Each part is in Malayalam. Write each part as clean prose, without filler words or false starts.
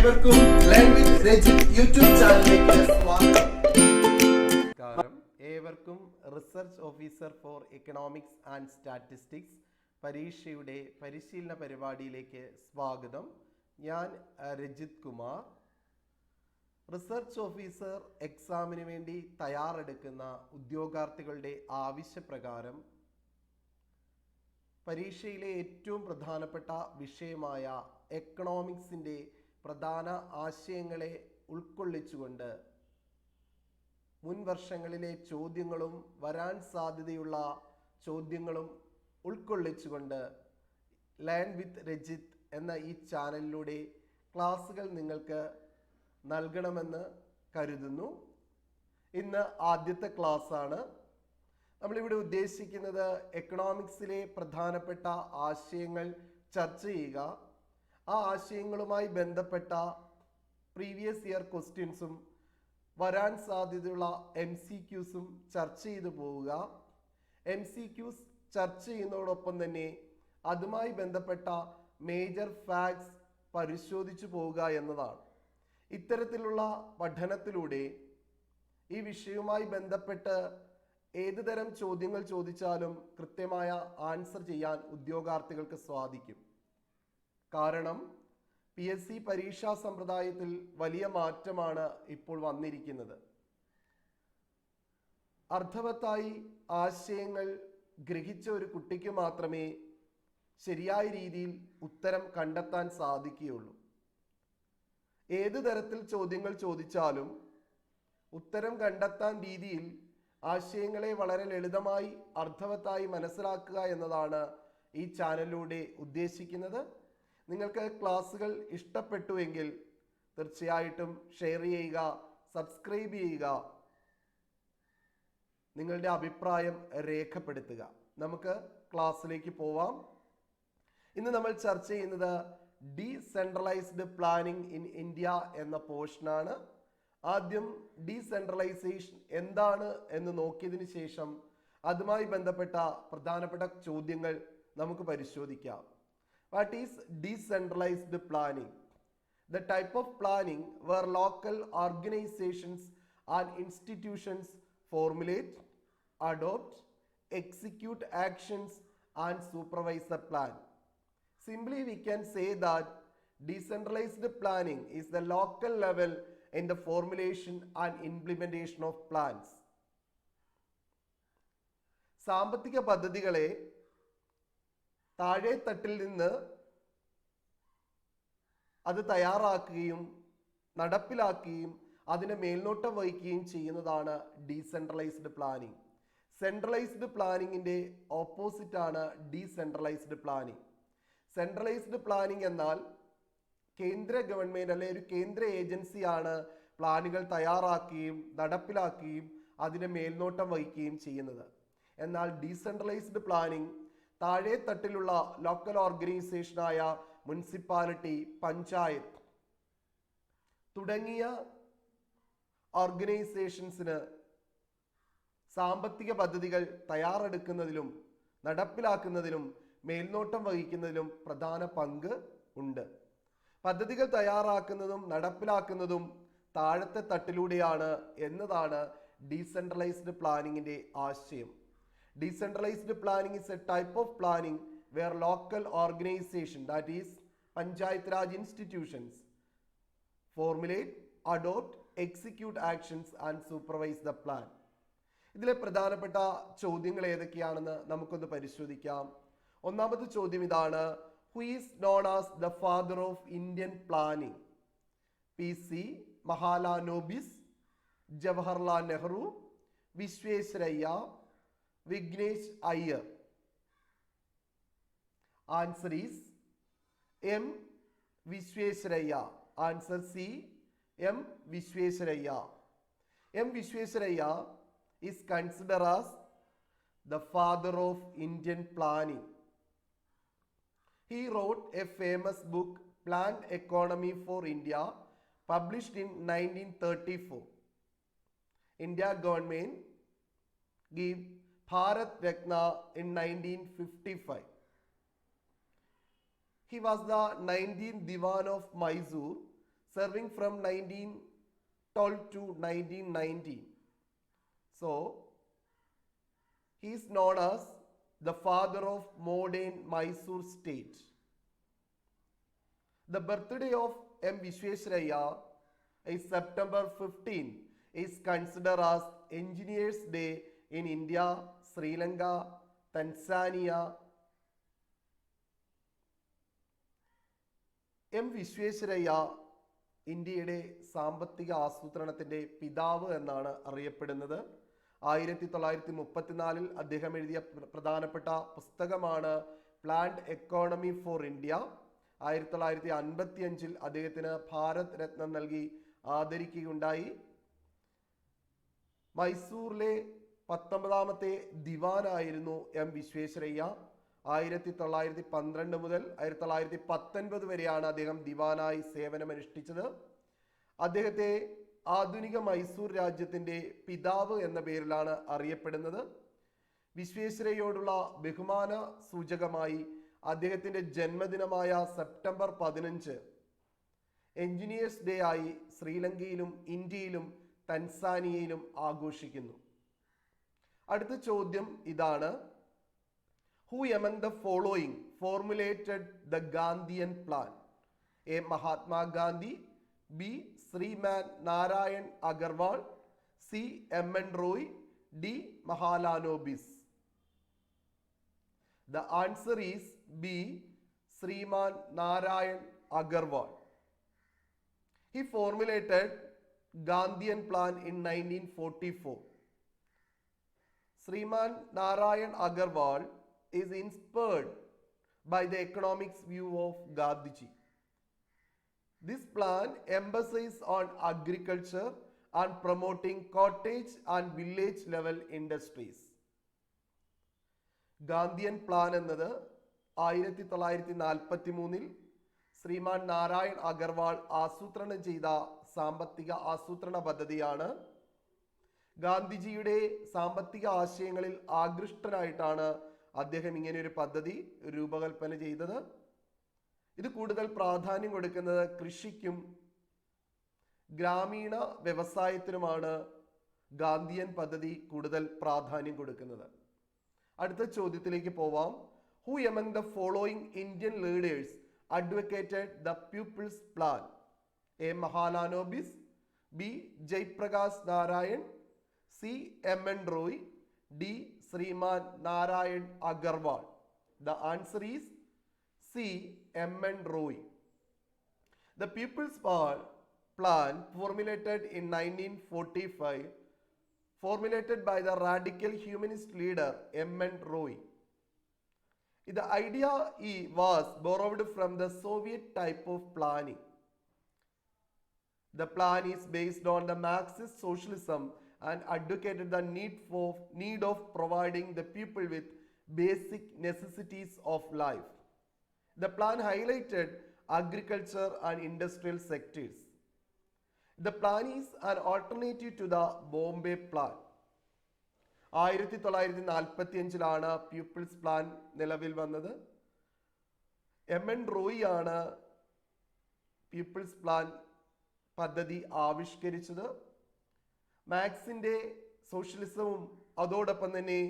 ഏവർക്കും ലേൺ വിത്ത് രജിത് യൂട്യൂബ് ചാനലിലേക്ക് സ്വാഗതം. നമസ്കാരം. ഏവർക്കും research officer four economics and statistics പരീക്ഷയുടെ പരിശീലന പരിപാടിയിലേക്ക് സ്വാഗതം. ഞാൻ രജിത് കുമാർ. റിസർച്ച് ഓഫീസർ എക്സാമിന് വേണ്ടി തയ്യാറെടുക്കുന്ന ഉദ്യോഗാർത്ഥികളുടെ ആവശ്യപ്രകാരം പരീക്ഷയിലെ ഏറ്റവും പ്രധാനപ്പെട്ട വിഷയമായ എക്കണോമിക്സിൻ്റെ പ്രധാന ആശയങ്ങളെ ഉൾക്കൊള്ളിച്ചുകൊണ്ട് മുൻ വർഷങ്ങളിലെ ചോദ്യങ്ങളും വരാൻ സാധ്യതയുള്ള ചോദ്യങ്ങളും ഉൾക്കൊള്ളിച്ചുകൊണ്ട് ലേൺ വിത്ത് രജിത് എന്ന ഈ ചാനലിലൂടെ ക്ലാസ്സുകൾ നിങ്ങൾക്ക് നൽകണമെന്ന് കരുതുന്നു. ഇന്ന് ആദ്യത്തെ ക്ലാസ്സാണ്. നമ്മളിവിടെ ഉദ്ദേശിക്കുന്നത് എക്കണോമിക്സിലെ പ്രധാനപ്പെട്ട ആശയങ്ങൾ ചർച്ച ചെയ്യുക, ആ ആശയങ്ങളുമായി ബന്ധപ്പെട്ട പ്രീവിയസ് ഇയർ ക്വസ്റ്റ്യൻസും വരാൻ സാധ്യതയുള്ള MCQസും ചർച്ച ചെയ്തു പോവുക. MCQs ചർച്ച ചെയ്യുന്നതോടൊപ്പം തന്നെ അതുമായി ബന്ധപ്പെട്ട മേജർ ഫാക്ട്സ് പരിശോധിച്ചു പോവുക എന്നതാണ്. ഇത്തരത്തിലുള്ള പഠനത്തിലൂടെ ഈ വിഷയവുമായി ബന്ധപ്പെട്ട് ഏത് തരം ചോദ്യങ്ങൾ ചോദിച്ചാലും കൃത്യമായ ആൻസർ ചെയ്യാൻ ഉദ്യോഗാർത്ഥികൾക്ക് സാധിക്കും. കാരണം PSC പരീക്ഷാ സമ്പ്രദായത്തിൽ വലിയ മാറ്റമാണ് ഇപ്പോൾ വന്നിരിക്കുന്നത്. അർത്ഥവത്തായി ആശയങ്ങൾ ഗ്രഹിച്ച ഒരു കുട്ടിക്ക് മാത്രമേ ശരിയായ രീതിയിൽ ഉത്തരം കണ്ടെത്താൻ സാധിക്കുകയുള്ളൂ. ഏത് തരത്തിൽ ചോദ്യങ്ങൾ ചോദിച്ചാലും ഉത്തരം കണ്ടെത്താൻ രീതിയിൽ ആശയങ്ങളെ വളരെ ലളിതമായി അർത്ഥവത്തായി മനസ്സിലാക്കുക എന്നതാണ് ഈ ചാനലിലൂടെ ഉദ്ദേശിക്കുന്നത്. നിങ്ങൾക്ക് ക്ലാസ്സുകൾ ഇഷ്ടപ്പെട്ടുവെങ്കിൽ തീർച്ചയായിട്ടും ഷെയർ ചെയ്യുക, സബ്സ്ക്രൈബ് ചെയ്യുക, നിങ്ങളുടെ അഭിപ്രായം രേഖപ്പെടുത്തുക. നമുക്ക് ക്ലാസ്സിലേക്ക് പോവാം. ഇന്ന് നമ്മൾ ചർച്ച ചെയ്യുന്നത് ഡീസെൻട്രലൈസ്ഡ് പ്ലാനിംഗ് ഇൻ ഇന്ത്യ എന്ന പോർഷനാണ്. ആദ്യം ഡീസെൻട്രലൈസേഷൻ എന്താണ് എന്ന് നോക്കിയതിന് ശേഷം അതുമായി ബന്ധപ്പെട്ട പ്രധാനപ്പെട്ട ചോദ്യങ്ങൾ നമുക്ക് പരിശോധിക്കാം. What is decentralized planning? The type of planning where local organizations and institutions formulate, adopt, execute actions and supervise the plan. Simply we can say that decentralized planning is the local level in the formulation and implementation of plans. സാമ്പത്തിക പദ്ധതികളെ താഴെ തട്ടിൽ നിന്ന് അത് തയ്യാറാക്കുകയും നടപ്പിലാക്കുകയും അതിനെ മേൽനോട്ടം വഹിക്കുകയും ചെയ്യുന്നതാണ് ഡീസെൻട്രലൈസ്ഡ് പ്ലാനിംഗ്. സെൻട്രലൈസ്ഡ് പ്ലാനിങ്ങിൻ്റെ ഓപ്പോസിറ്റാണ് ഡീസെൻട്രലൈസ്ഡ് പ്ലാനിംഗ്. സെൻട്രലൈസ്ഡ് പ്ലാനിംഗ് എന്നാൽ കേന്ദ്ര ഗവൺമെൻറ് അല്ലെങ്കിൽ ഒരു കേന്ദ്ര ഏജൻസിയാണ് പ്ലാനുകൾ തയ്യാറാക്കുകയും നടപ്പിലാക്കുകയും അതിനെ മേൽനോട്ടം വഹിക്കുകയും ചെയ്യുന്നത്. എന്നാൽ ഡീസെൻട്രലൈസ്ഡ് പ്ലാനിംഗ് താഴെ തട്ടിലുള്ള ലോക്കൽ ഓർഗനൈസേഷനായ മുനിസിപ്പാലിറ്റി, പഞ്ചായത്ത് തുടങ്ങിയ ഓർഗനൈസേഷൻസിന് സാമ്പത്തിക പദ്ധതികൾ തയ്യാറെടുക്കുന്നതിലും നടപ്പിലാക്കുന്നതിലും മേൽനോട്ടം വഹിക്കുന്നതിലും പ്രധാന പങ്ക് ഉണ്ട്. പദ്ധതികൾ തയ്യാറാക്കുന്നതും നടപ്പിലാക്കുന്നതും താഴത്തെ തട്ടിലൂടെയാണ് എന്നതാണ് ഡീസെൻട്രലൈസ്ഡ് പ്ലാനിങ്ങിൻ്റെ ആശയം. Decentralized planning is a type of planning where local organization, that is Panchayat Raj institutions, formulate, adopt, execute actions and supervise the plan. ഇതിലെ പ്രധാനപ്പെട്ട ചോദ്യങ്ങൾ ഏതൊക്കെയാണെന്ന് നമുക്കൊന്ന് പരിശോധിക്കാം. ഒന്നാമത്തെ ചോദ്യം ഇതാണ്: Who is known as the father of Indian planning? PC Mahalanobis, Jawaharlal Nehru, Visvesvaraya, Vignesh Iyer. Answer is M. Visvesvaraya. Answer C. M. Visvesvaraya. M. Visvesvaraya is considered as the father of Indian planning. He wrote a famous book, Planned Economy for India, published in 1934. India government gave Bharat Ratna in 1955. He was the 19th Diwan of Mysore, serving from 1912 to 1919. So, he is known as the father of modern Mysore state. The birthday of M. Visvesvaraya is September 15, is considered as Engineers Day in India, Sri Lanka, Tanzania. M Visvesvaraya ഇന്ത്യയുടെ സാമ്പത്തിക ആസൂത്രണത്തിൻ്റെ പിതാവ് എന്നാണ് അറിയപ്പെടുന്നത്. 1934 അദ്ദേഹം എഴുതിയ പ്രധാനപ്പെട്ട പുസ്തകമാണ് പ്ലാൻഡ് എക്കോണമി ഫോർ ഇന്ത്യ. 1955 അദ്ദേഹത്തിന് ഭാരത് രത്നം നൽകി ആദരിക്കുകയുണ്ടായി. മൈസൂറിലെ 19ാമത്തെ ദിവാനായിരുന്നു എം വിശ്വേശ്വരയ്യ. 1912 മുതൽ 1919 വരെയാണ് അദ്ദേഹം ദിവാനായി സേവനമനുഷ്ഠിച്ചത്. അദ്ദേഹത്തെ ആധുനിക മൈസൂർ രാജ്യത്തിൻ്റെ പിതാവ് എന്ന പേരിലാണ് അറിയപ്പെടുന്നത്. വിശ്വേശ്വരയ്യയോടുള്ള ബഹുമാന സൂചകമായി അദ്ദേഹത്തിൻ്റെ ജന്മദിനമായ സെപ്റ്റംബർ 15 എഞ്ചിനീയേഴ്സ് ഡേ ആയി ശ്രീലങ്കയിലും ഇന്ത്യയിലും തൻസാനിയയിലും ആഘോഷിക്കുന്നു. അടുത്ത ചോദ്യം ഇതാണ്: Who among the following formulated the Gandhian plan? A. Mahatma Gandhi, B. Sriman Narayan Agarwal, C. M.N. Roy, D. Mahalanobis. The answer is B. Sriman Narayan Agarwal. He formulated Gandhian plan in 1944. Sriman Narayan Agarwal is inspired by the economics view of Gandhiji. This plan emphasizes on agriculture and promoting cottage and village level industries. Gandhian plan എന്നത് 1943 ശ്രീമാൻ നാരായൺ അഗർവാൾ ആസൂത്രണം ചെയ്ത സാമ്പത്തിക ആസൂത്രണ പദ്ധതിയാണ്. ഗാന്ധിജിയുടെ സാമ്പത്തിക ആശയങ്ങളിൽ ആകൃഷ്ടനായിട്ടാണ് അദ്ദേഹം ഇങ്ങനെ ഒരു പദ്ധതി രൂപകൽപ്പന ചെയ്തത്. ഇത് കൂടുതൽ പ്രാധാന്യം കൊടുക്കുന്നത് കൃഷിക്കും ഗ്രാമീണ വ്യവസായത്തിനുമാണ് ഗാന്ധിയൻ പദ്ധതി കൂടുതൽ പ്രാധാന്യം കൊടുക്കുന്നത്. അടുത്ത ചോദ്യത്തിലേക്ക് പോവാം. Who among the following Indian leaders advocated the People's Plan? A. Mahalanobis, B. Jaiprakash Narayan, C. M.N. Roy, D. Sriman Narayan Agarwal. The answer is C. M.N. Roy. The People's Plan formulated in 1945, formulated by the radical humanist leader M.N. Roy. The idea was borrowed from the Soviet type of planning. The plan is based on the Marxist socialism and advocated the need of providing the people with basic necessities of life. The plan highlighted agriculture and industrial sectors. The plan is an alternative to the Bombay Plan. 1945 people's plan നിലവിൽ വന്നത്. M.N. റോയ് ആണ് പീപ്പിൾസ് പ്ലാൻ പദ്ധതി ആവിഷ്കരിച്ചത്. മാർക്സിൻ്റെ സോഷ്യലിസവും അതോടൊപ്പം തന്നെ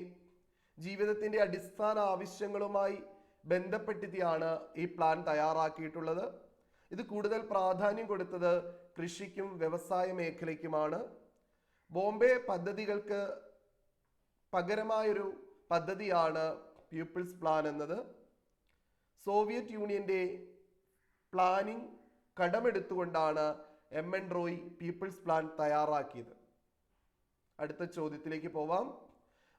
ജീവിതത്തിൻ്റെ അടിസ്ഥാന ആവശ്യങ്ങളുമായി ബന്ധപ്പെടുത്തിയാണ് ഈ പ്ലാൻ തയ്യാറാക്കിയിട്ടുള്ളത്. ഇത് കൂടുതൽ പ്രാധാന്യം കൊടുത്തത് കൃഷിക്കും വ്യവസായ മേഖലയ്ക്കുമാണ്. ബോംബെ പദ്ധതികൾക്ക് പകരമായൊരു പദ്ധതിയാണ് പീപ്പിൾസ് പ്ലാൻ എന്നത്. സോവിയറ്റ് യൂണിയൻ്റെ പ്ലാനിംഗ് കടമെടുത്തുകൊണ്ടാണ് M.N. റോയ് പീപ്പിൾസ് പ്ലാൻ തയ്യാറാക്കിയത്. അടുത്ത ചോദ്യത്തിലേക്ക് പോവാം.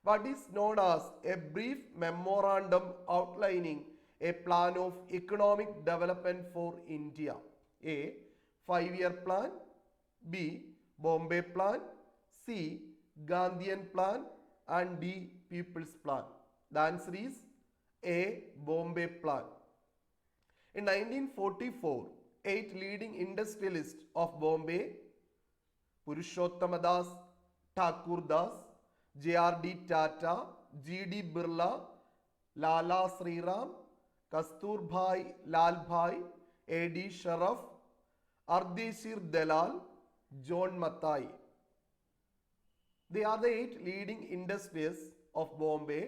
What is known as a brief memorandum outlining a plan of economic development for India? A. 5-year plan, B. Bombay plan, C. Gandhian plan, and D. People's plan. The answer is A. Bombay plan. In 1944, 8 leading industrialists of Bombay, Purushottama Das, Thakur Das, J.R.D. Tata, G.D. Birla, Lala Sriram, Kasturbhai Lalbhai, A.D. Sharaf, Ardeshir Dalal, John Mathai. They are the 8 leading industries of Bombay.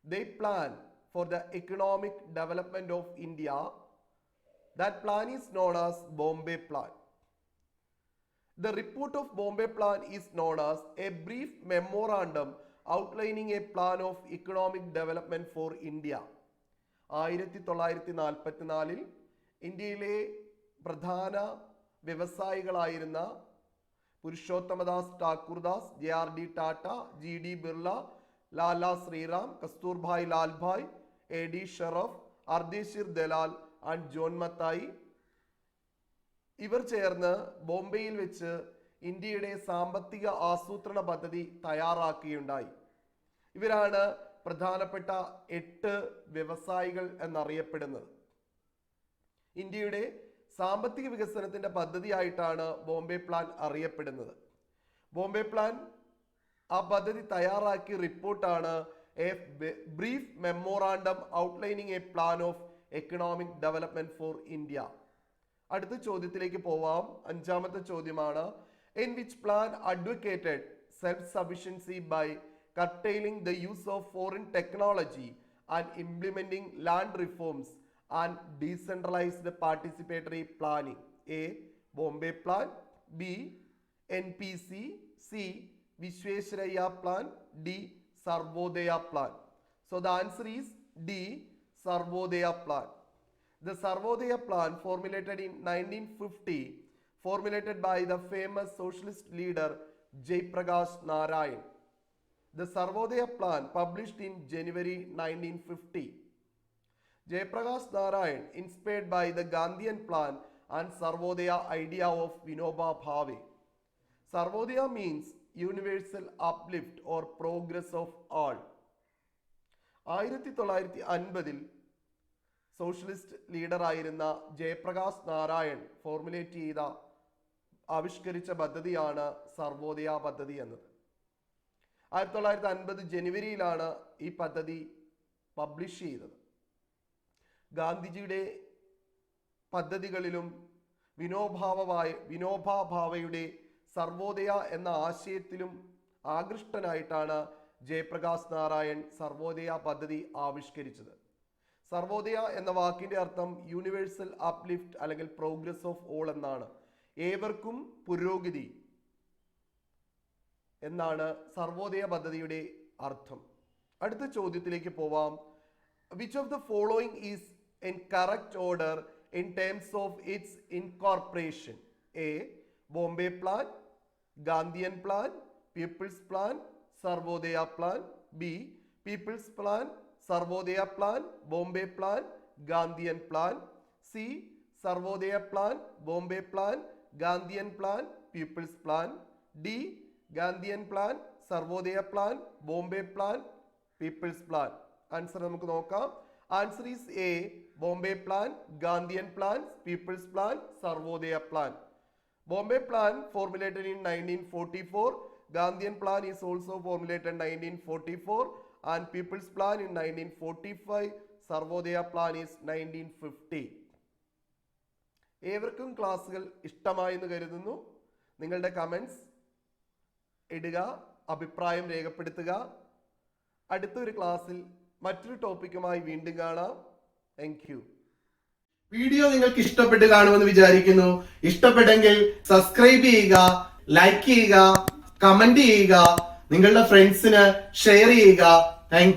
They plan for the economic development of India. That plan is known as Bombay Plan. The report of Bombay Plan is known as a brief memorandum outlining a plan of economic development for India. 1944 ഇന്ത്യയിലെ പ്രധാന വ്യവസായികളായിരുന്ന Purushottamdas Thakurdas, JRD Tata, GD Birla, Lala Shriram, Kasturbhai Lalbhai, AD Shroff, Ardeshir Dalal and John Mathai ഇവർ ചേർന്ന് ബോംബെയിൽ വെച്ച് ഇന്ത്യയുടെ സാമ്പത്തിക ആസൂത്രണ പദ്ധതി തയ്യാറാക്കുകയുണ്ടായി. ഇവരാണ് പ്രധാനപ്പെട്ട 8 വ്യവസായികൾ എന്നറിയപ്പെടുന്നത്. ഇന്ത്യയുടെ സാമ്പത്തിക വികസനത്തിന്റെ പദ്ധതിയായിട്ടാണ് ബോംബെ പ്ലാൻ അറിയപ്പെടുന്നത്. ബോംബെ പ്ലാൻ ആ പദ്ധതി തയ്യാറാക്കിയ റിപ്പോർട്ടാണ് a brief memorandum outlining a plan of economic development for India. അടുത്ത ചോദ്യത്തിലേക്ക് പോവാം. 5ാമത്തെ ചോദ്യമാണ്, in which plan advocated self sufficiency by curtailing the use of foreign technology and implementing land reforms and decentralized participatory planning? A. Bombay Plan. B. NPC. C. Visvesvaraya Plan. D. Sarvodaya Plan. So the answer is D. Sarvodaya Plan. The Sarvodaya Plan, formulated in 1950, formulated by the famous socialist leader Jayaprakash Narayan. The Sarvodaya Plan, published in January 1950. Jayaprakash Narayan, inspired by the Gandhian plan and Sarvodaya idea of Vinoba Bhave. Sarvodaya means universal uplift or progress of all. 1950 socialist leader ആയിരുന്ന ജയപ്രകാശ് നാരായൺ ഫോർമുലേറ്റ് ചെയ്ത ആവിഷ്കരിച്ച പദ്ധതിയാണ് സർവോദയ പദ്ധതി എന്നത്. 1950 ജനുവരിയിലാണ് ഈ പദ്ധതി പബ്ലിഷ് ചെയ്തത്. ഗാന്ധിജിയുടെ പദ്ധതികളിലും വിനോബാ ഭാവയുടെ സർവോദയ എന്ന ആശയത്തിലും ആകൃഷ്ടനായിട്ടാണ് ജയപ്രകാശ് നാരായൺ സർവോദയ പദ്ധതി ആവിഷ്കരിച്ചത്. സർവോദയ എന്ന വാക്കിന്റെ അർത്ഥം യൂണിവേഴ്സൽ അപ്ലിഫ്റ്റ് അല്ലെങ്കിൽ പ്രോഗ്രസ് ഓഫ് ഓൾ എന്നാണ്. ഏവർക്കും പുരോഗതി എന്നാണ് സർവോദയ പദ്ധതിയുടെ അർത്ഥം. അടുത്ത ചോദ്യത്തിലേക്ക് പോവാം. Which of the following is in correct order in terms of its incorporation? A. Bombay plan, Gandhian plan, people's plan, Sarvodaya plan. B. People's plan, Sarvodaya plan, Bombay plan, Gandhian plan. C. Sarvodaya plan, Bombay plan, Gandhian plan, people's plan. D. Gandhian plan, Sarvodaya plan, Bombay plan, people's plan. Answer നമുക്ക് നോക്കാം. Answer is A. Bombay plan, Gandhian plan, people's plan, Sarvodaya plan. Bombay plan formulated in 1944. Gandhian plan is also formulated in 1944 and People's Plan in 1945. Sarvodaya Plan is 1950. ഏവർക്കും ക്ലാസ്സുകൾ ഇഷ്ടമായി എന്ന് കരുതുന്നു. നിങ്ങളുടെ കമൻസ് ഇടുക, അഭിപ്രായം രേഖപ്പെടുത്തുക. അടുത്തൊരു ക്ലാസ്സിൽ മറ്റൊരു ടോപ്പിക്കുമായി വീണ്ടും കാണാം. Thank you. വീഡിയോ നിങ്ങൾക്ക് ഇഷ്ടപ്പെട്ട് കാണുമെന്ന് വിചാരിക്കുന്നു. ഇഷ്ടപ്പെട്ടെങ്കിൽ സബ്സ്ക്രൈബ് ചെയ്യുക, ലൈക്ക് ചെയ്യുക, കമന്റ് ചെയ്യുക, നിങ്ങളുടെ ഫ്രണ്ട്സിന് ഷെയർ ചെയ്യുക. താങ്ക്